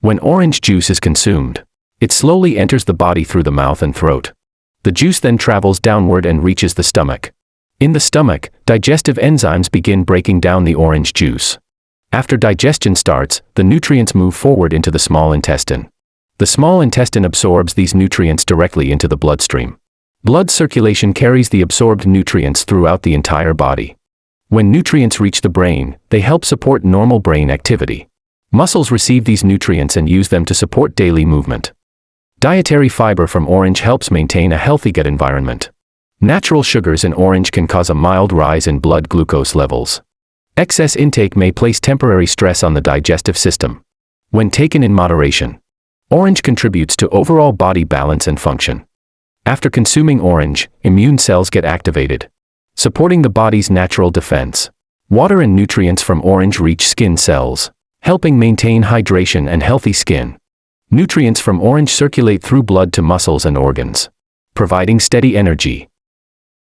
When orange juice is consumed, it slowly enters the body through the mouth and throat. The juice then travels downward and reaches the stomach. In the stomach, digestive enzymes begin breaking down the orange juice. After digestion starts, the nutrients move forward into the small intestine. The small intestine absorbs these nutrients directly into the bloodstream. Blood circulation carries the absorbed nutrients throughout the entire body. When nutrients reach the brain, they help support normal brain activity. Muscles receive these nutrients and use them to support daily movement. Dietary fiber from orange helps maintain a healthy gut environment. Natural sugars in orange can cause a mild rise in blood glucose levels. Excess intake may place temporary stress on the digestive system. When taken in moderation, orange contributes to overall body balance and function. After consuming orange, immune cells get activated, supporting the body's natural defense. Water and nutrients from orange reach skin cells, helping maintain hydration and healthy skin. Nutrients from orange circulate through blood to muscles and organs, providing steady energy.